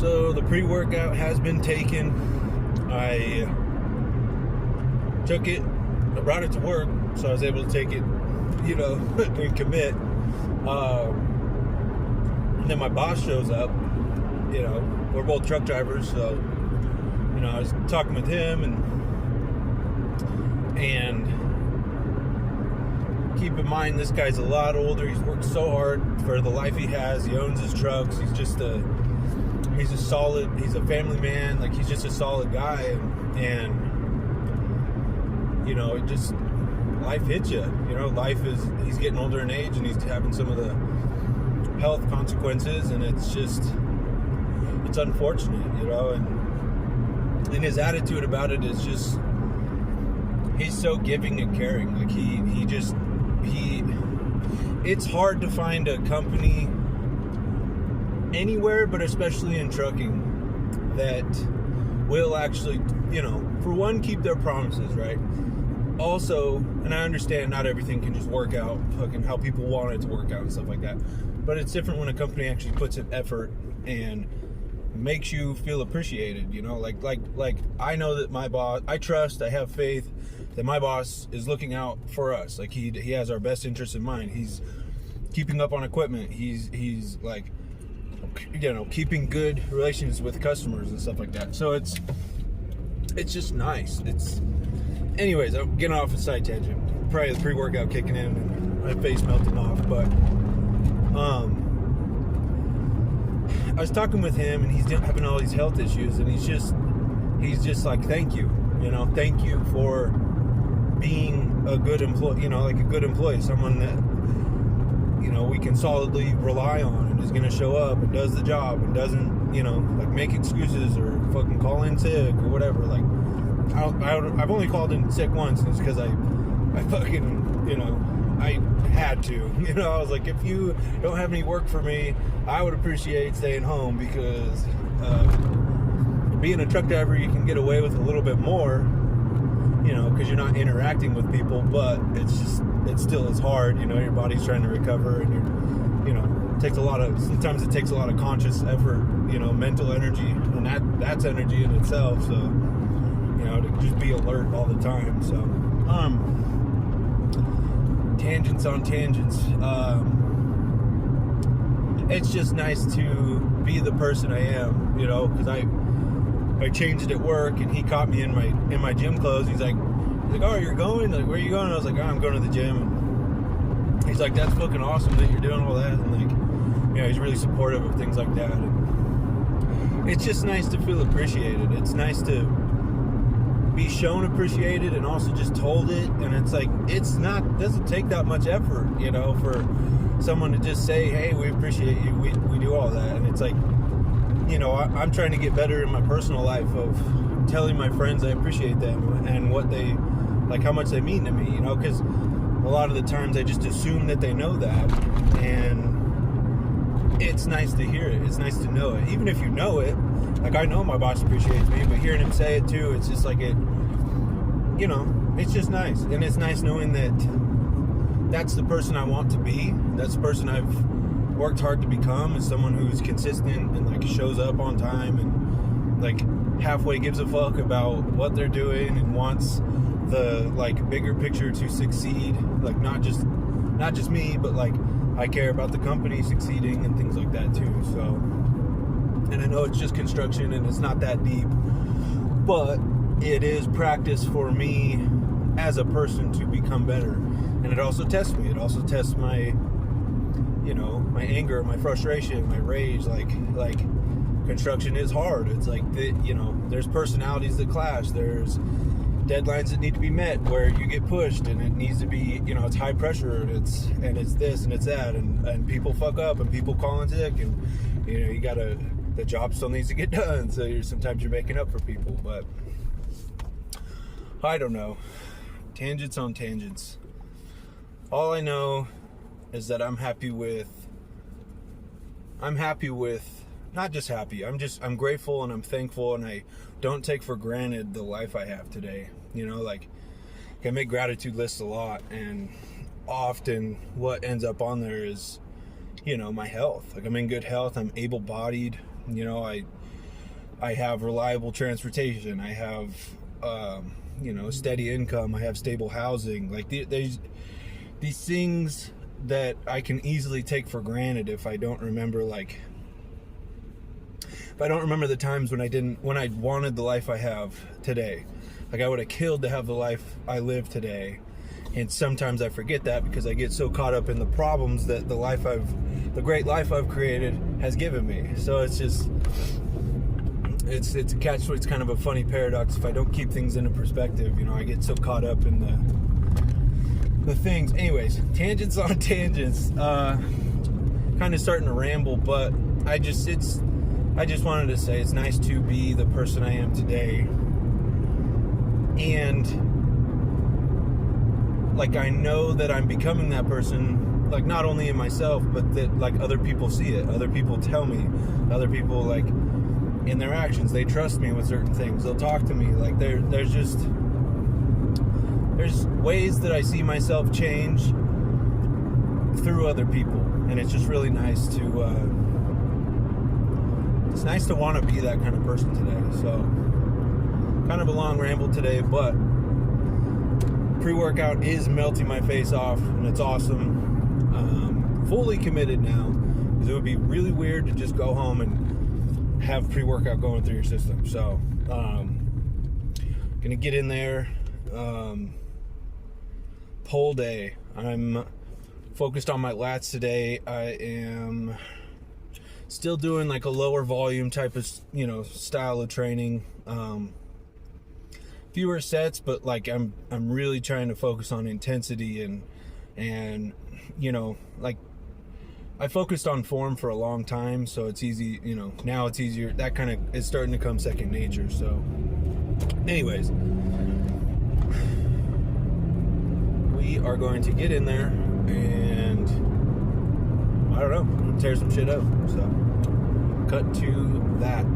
So the pre-workout has been taken. I took it, I brought it to work, so I was able to take it, and commit. And then my boss shows up. We're both truck drivers, so I was talking with him, and keep in mind this guy's a lot older. He's worked so hard for the life he has. He owns his trucks. He's a family man. Like, he's just a solid guy, and it just, life hits you. He's getting older in age, and he's having some of the health consequences, and it's unfortunate, and his attitude about it is just, he's so giving and caring. Like, it's hard to find a company anywhere, but especially in trucking, that will actually, for one, keep their promises, right? Also, and I understand not everything can just work out fucking how people want it to work out and stuff like that, but it's different when a company actually puts in effort and makes you feel appreciated. Like I know that my boss, I have faith that my boss is looking out for us. Like, he has our best interest in mind. He's keeping up on equipment. He's like, keeping good relations with customers and stuff like that. So it's just nice. Anyways, I'm getting off a side tangent. Probably the pre-workout kicking in and my face melting off, but I was talking with him, and he's having all these health issues, and he's just like, thank you, thank you for being a good employee, like a good employee, someone that, we can solidly rely on and is going to show up and does the job and doesn't, like, make excuses or fucking call in sick or whatever. Like, I've only called in sick once, and it's because I fucking, I had to, I was like, if you don't have any work for me, I would appreciate staying home, because being a truck driver, you can get away with a little bit more, because you're not interacting with people, but it's hard, your body's trying to recover, and sometimes it takes a lot of conscious effort, mental energy, and that's energy in itself, so, to just be alert all the time. So, tangents on tangents. It's just nice to be the person I am, because I changed at work, and he caught me in my gym clothes. He's like, oh, you're going? Like, where are you going? And I was like, oh, I'm going to the gym. And he's like, that's fucking awesome that you're doing all that. And like, he's really supportive of things like that. And it's just nice to feel appreciated. It's nice to be shown appreciated and also just told it. And it's like, doesn't take that much effort, for someone to just say, hey, we appreciate you. We do all that. And it's like, I'm trying to get better in my personal life of telling my friends I appreciate them and what they, like, how much they mean to me, because a lot of the times I just assume that they know that, and it's nice to hear it. It's nice to know it. Even if you know it, like, I know my boss appreciates me, but hearing him say it too, it's just like it's just nice. And it's nice knowing that that's the person I want to be. That's the person I've worked hard to become, is someone who's consistent and, like, shows up on time and, like, halfway gives a fuck about what they're doing and wants the, like, bigger picture to succeed. Like, not just me, but, like, I care about the company succeeding and things like that too. So, and I know it's just construction and it's not that deep, but it is practice for me as a person to become better. And it also tests me. It also tests my, my anger, my frustration, my rage. Like construction is hard. It's like, there's personalities that clash. There's deadlines that need to be met where you get pushed, and it needs to be, it's high pressure, and it's this and it's that, and people fuck up, and people call in sick, and the job still needs to get done. So sometimes you're making up for people, but I don't know. Tangents on tangents. All I know is that I'm happy with, not just happy, I'm grateful and I'm thankful, and I don't take for granted the life I have today. Like, I make gratitude lists a lot, and often what ends up on there is, my health. Like, I'm in good health, I'm able-bodied, I have reliable transportation. I have, steady income. I have stable housing. Like these things that I can easily take for granted if I don't remember the times when I wanted the life I have today. Like I would have killed to have the life I live today. And sometimes I forget that because I get so caught up in the problems that the great life I've created has given me. So it's just, it's a catch. It's kind of a funny paradox. If I don't keep things into perspective, I get so caught up in the things. Anyways, tangents on tangents. Kind of starting to ramble, but I just wanted to say it's nice to be the person I am today. And like I know that I'm becoming that person, like not only in myself, but that like other people see it. Other people tell me. Other people like in their actions, they trust me with certain things. They'll talk to me. Like there's ways that I see myself change through other people, and it's just really nice to want to be that kind of person today. So kind of a long ramble today, but pre-workout is melting my face off, and it's awesome. Fully committed now, because it would be really weird to just go home and have pre-workout going through your system. So gonna get in there. Pull day. I'm focused on my lats today. I am still doing like a lower volume type of style of training. Fewer sets, but like I'm really trying to focus on intensity and like I focused on form for a long time, so it's easy, now it's easier. That kind of is starting to come second nature. So anyways, we are going to get in there and I don't know, tear some shit up. So cut to that.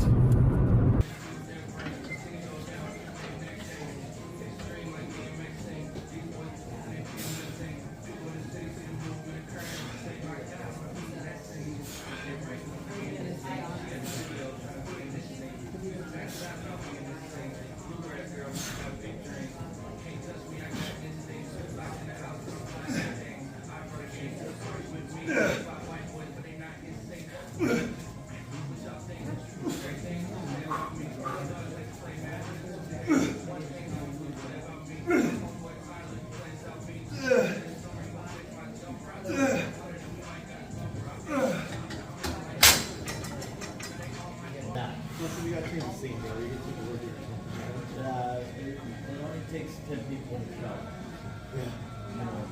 We got to change the scene there. You get to the word it only takes 10 people to show. Yeah.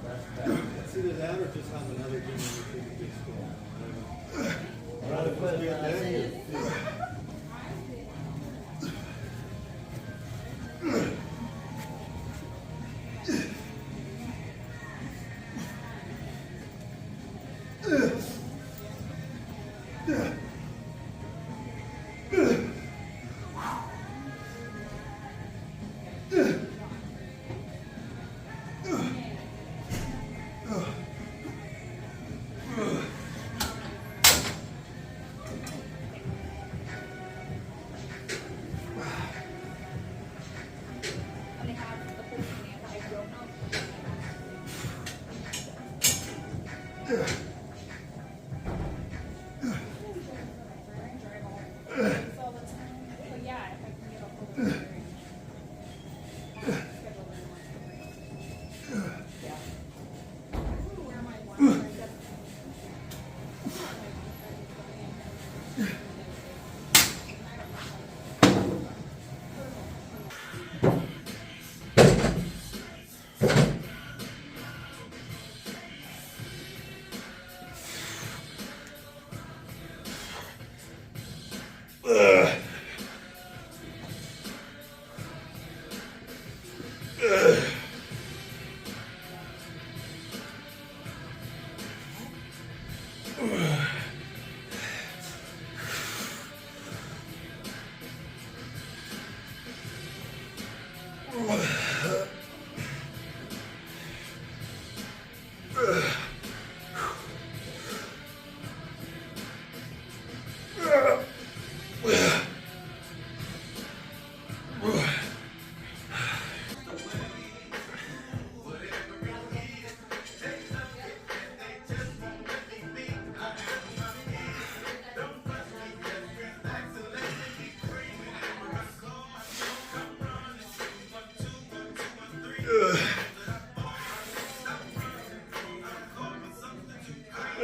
That's bad. It's either that or just have another gym in your big school. I don't know.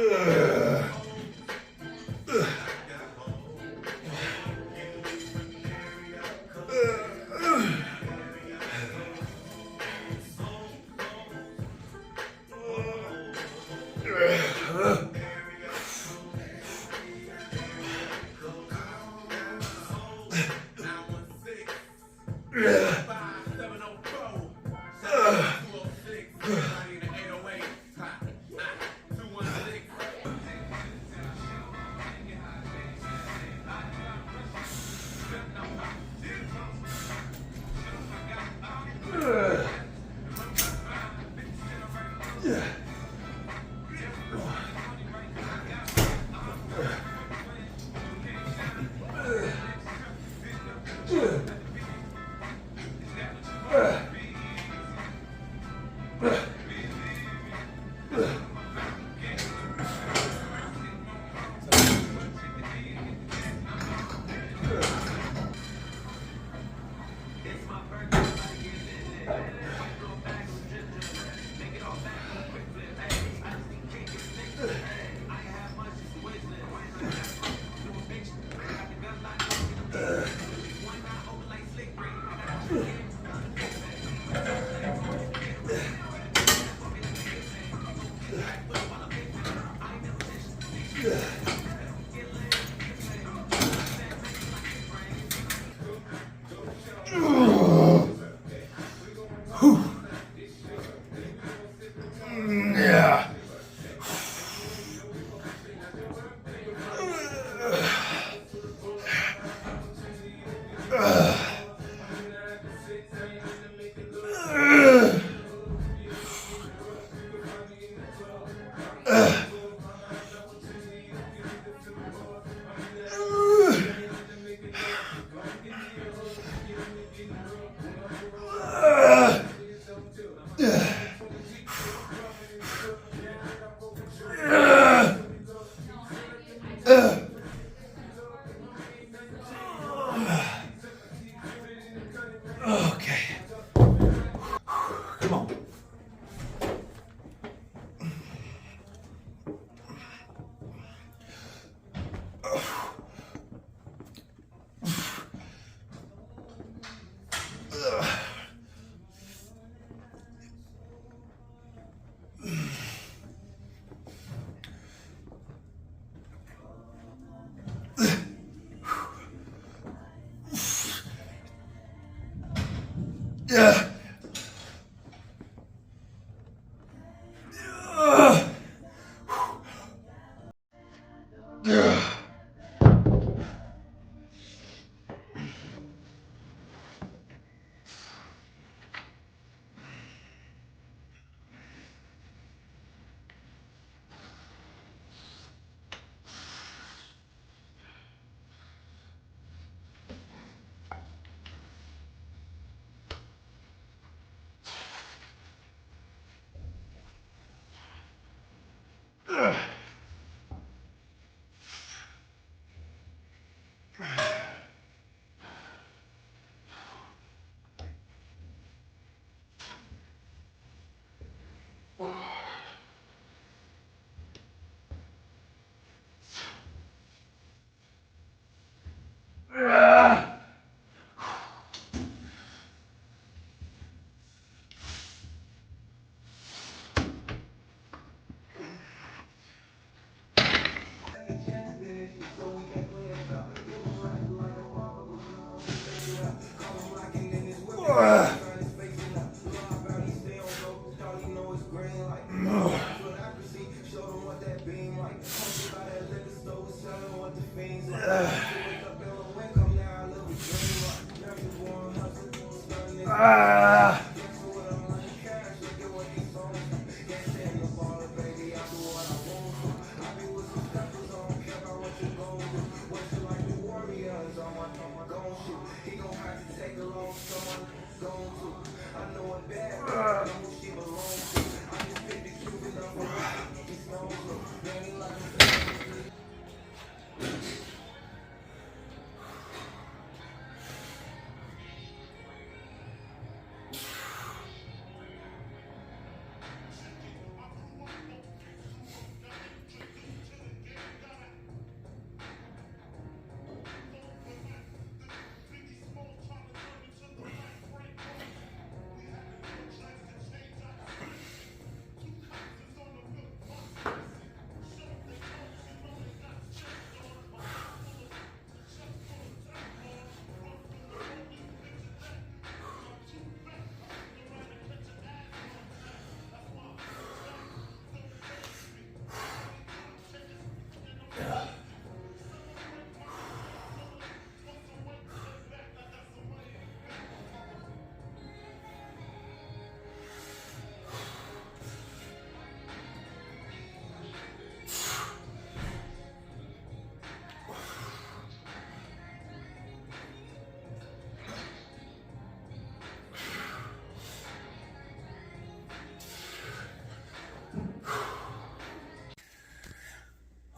Yeah. Okay. Come on. Yeah.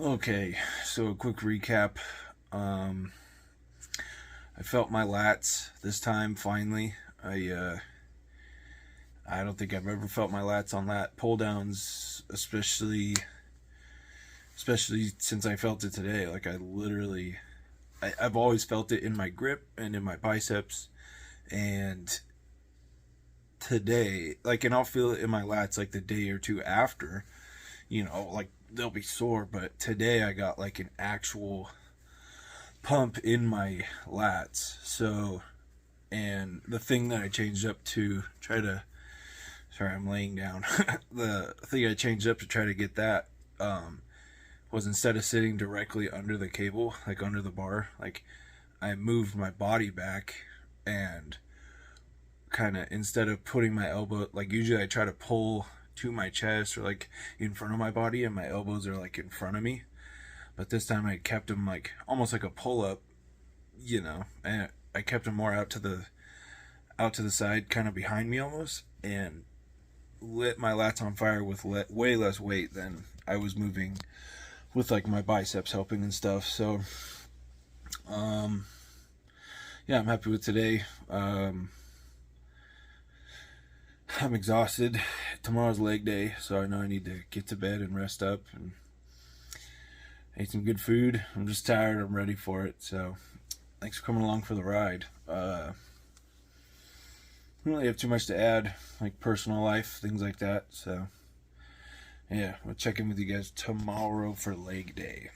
Okay, so a quick recap. I felt my lats this time finally. I don't think I've ever felt my lats on lat pull downs, especially since I felt it today. Like I've always felt it in my grip and in my biceps, and today, like, and I'll feel it in my lats like the day or two after, like they'll be sore, but today I got like an actual pump in my lats. So, and the thing that I changed up to try to, sorry, I'm laying down. The thing I changed up to try to get that, was instead of sitting directly under the cable, like under the bar, like I moved my body back and kind of, instead of putting my elbow, like usually I try to pull to my chest or like in front of my body and my elbows are like in front of me, but this time I kept them like almost like a pull up, and I kept them more out to the side, kind of behind me almost, and lit my lats on fire with way less weight than I was moving with like my biceps helping and stuff. So yeah, I'm happy with today. I'm exhausted. Tomorrow's leg day, so I know I need to get to bed and rest up and ate some good food. I'm just tired. I'm ready for it. So thanks for coming along for the ride. I don't really have too much to add, like personal life, things like that. So yeah, we'll check in with you guys tomorrow for leg day.